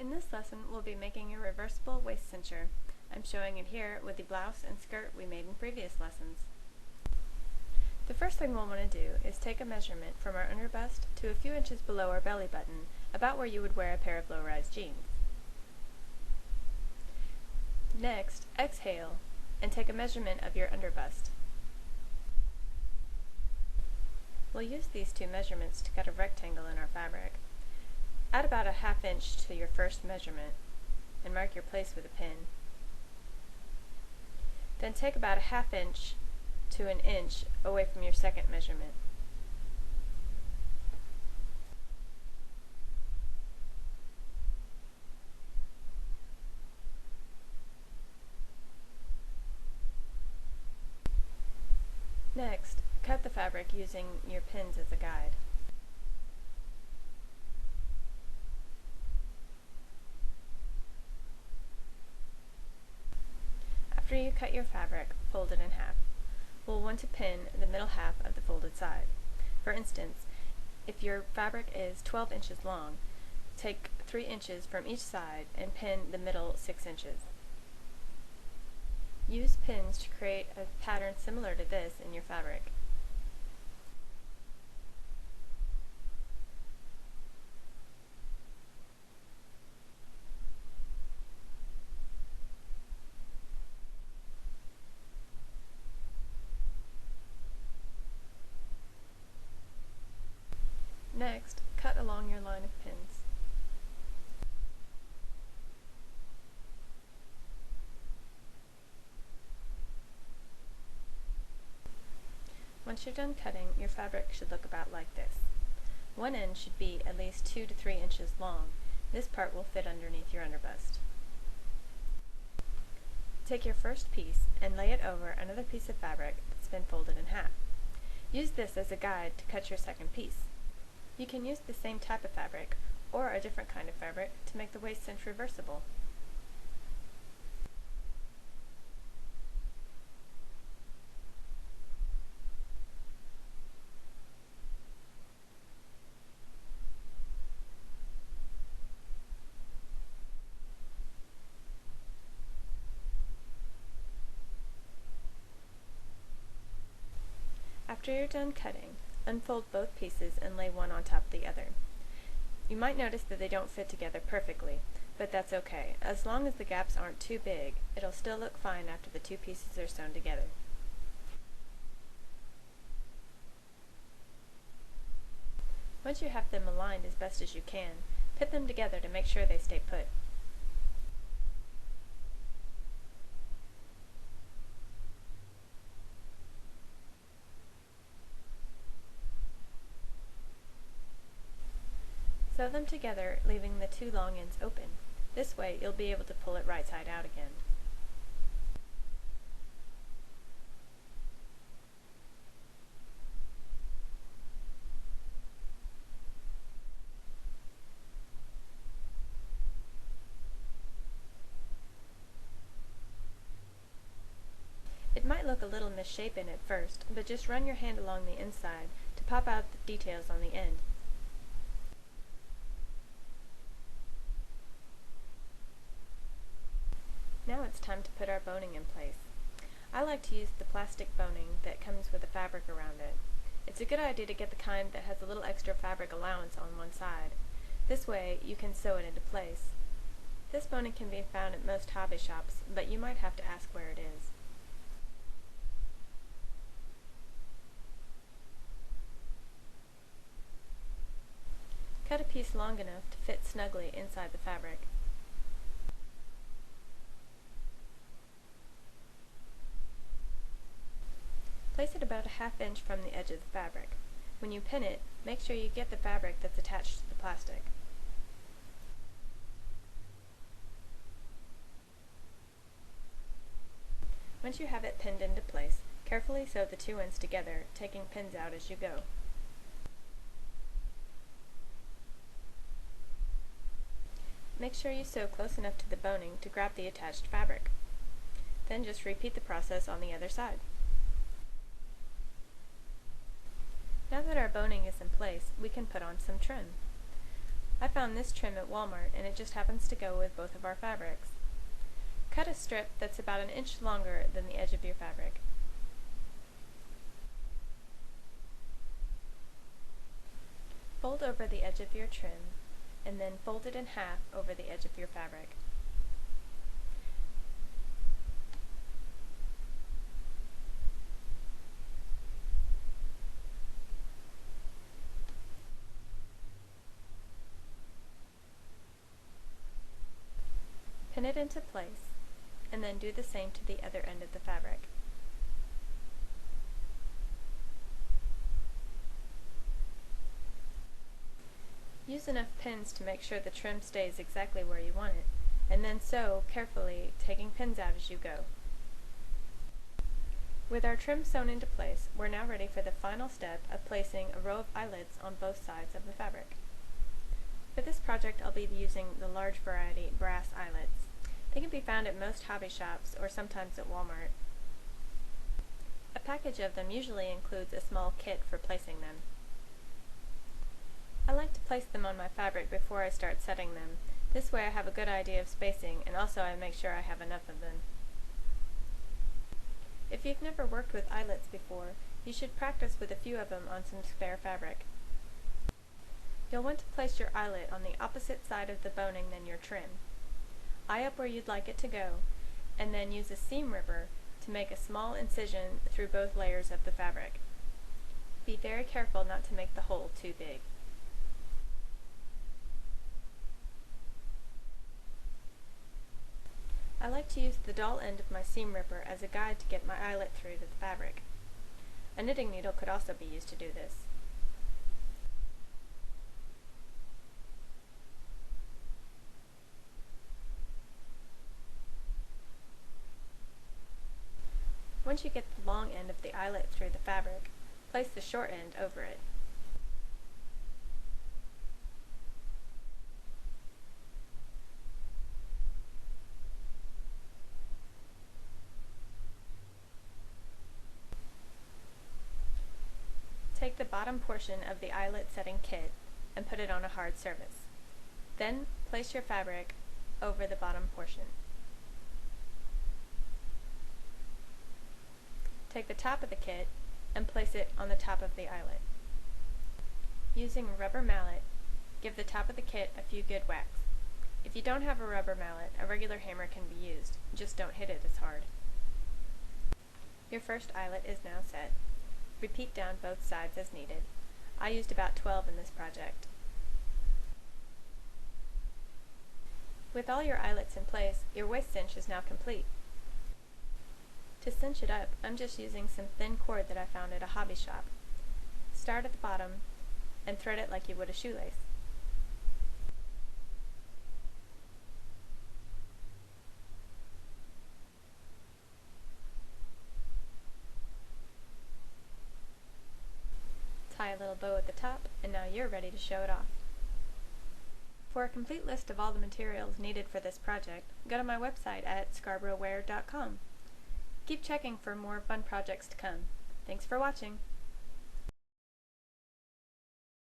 In this lesson, we'll be making a reversible waist cincher. I'm showing it here with the blouse and skirt we made in previous lessons. The first thing we'll want to do is take a measurement from our underbust to a few inches below our belly button, about where you would wear a pair of low-rise jeans. Next, exhale and take a measurement of your underbust. We'll use these two measurements to cut a rectangle in our fabric. Add about a ½ inch to your first measurement and mark your place with a pin. Then take about a ½ inch to an inch away from your second measurement. Next, cut the fabric using your pins as a guide. After you cut your fabric, fold it in half. We'll want to pin the middle half of the folded side. For instance, if your fabric is 12 inches long, take 3 inches from each side and pin the middle 6 inches. Use pins to create a pattern similar to this in your fabric. Next, cut along your line of pins. Once you're done cutting, your fabric should look about like this. One end should be at least 2 to 3 inches long. This part will fit underneath your underbust. Take your first piece and lay it over another piece of fabric that's been folded in half. Use this as a guide to cut your second piece. You can use the same type of fabric, or a different kind of fabric, to make the waist cinch reversible. After you're done cutting, unfold both pieces and lay one on top of the other. You might notice that they don't fit together perfectly, but that's okay. As long as the gaps aren't too big, it'll still look fine after the two pieces are sewn together. Once you have them aligned as best as you can, put them together to make sure they stay put. Sew them together, leaving the two long ends open. This way, you'll be able to pull it right side out again. It might look a little misshapen at first, but just run your hand along the inside to pop out the details on the end. Now it's time to put our boning in place. I like to use the plastic boning that comes with the fabric around it. It's a good idea to get the kind that has a little extra fabric allowance on one side. This way you can sew it into place. This boning can be found at most hobby shops, but you might have to ask where it is. Cut a piece long enough to fit snugly inside the fabric. Place it about a ½ inch from the edge of the fabric. When you pin it, make sure you get the fabric that's attached to the plastic. Once you have it pinned into place, carefully sew the two ends together, taking pins out as you go. Make sure you sew close enough to the boning to grab the attached fabric. Then just repeat the process on the other side. Now that our boning is in place, we can put on some trim. I found this trim at Walmart and it just happens to go with both of our fabrics. Cut a strip that's about an inch longer than the edge of your fabric. Fold over the edge of your trim and then fold it in half over the edge of your fabric. Pin it into place, and then do the same to the other end of the fabric. Use enough pins to make sure the trim stays exactly where you want it, and then sew carefully, taking pins out as you go. With our trim sewn into place, we're now ready for the final step of placing a row of eyelets on both sides of the fabric. For this project, I'll be using the large variety brass eyelets. They can be found at most hobby shops or sometimes at Walmart. A package of them usually includes a small kit for placing them. I like to place them on my fabric before I start setting them. This way I have a good idea of spacing, and also I make sure I have enough of them. If you've never worked with eyelets before, you should practice with a few of them on some spare fabric. You'll want to place your eyelet on the opposite side of the boning than your trim. Eye up where you'd like it to go, and then use a seam ripper to make a small incision through both layers of the fabric. Be very careful not to make the hole too big. I like to use the dull end of my seam ripper as a guide to get my eyelet through to the fabric. A knitting needle could also be used to do this. Once you get the long end of the eyelet through the fabric, place the short end over it. Take the bottom portion of the eyelet setting kit and put it on a hard surface. Then place your fabric over the bottom portion. Take the top of the kit and place it on the top of the eyelet. Using a rubber mallet, give the top of the kit a few good whacks. If you don't have a rubber mallet, a regular hammer can be used, just don't hit it as hard. Your first eyelet is now set. Repeat down both sides as needed. I used about 12 in this project. With all your eyelets in place, your waist cinch is now complete. To cinch it up, I'm just using some thin cord that I found at a hobby shop. Start at the bottom and thread it like you would a shoelace. Tie a little bow at the top, and now you're ready to show it off. For a complete list of all the materials needed for this project, go to my website at scarboroughwear.com. Keep checking for more fun projects to come. Thanks for watching!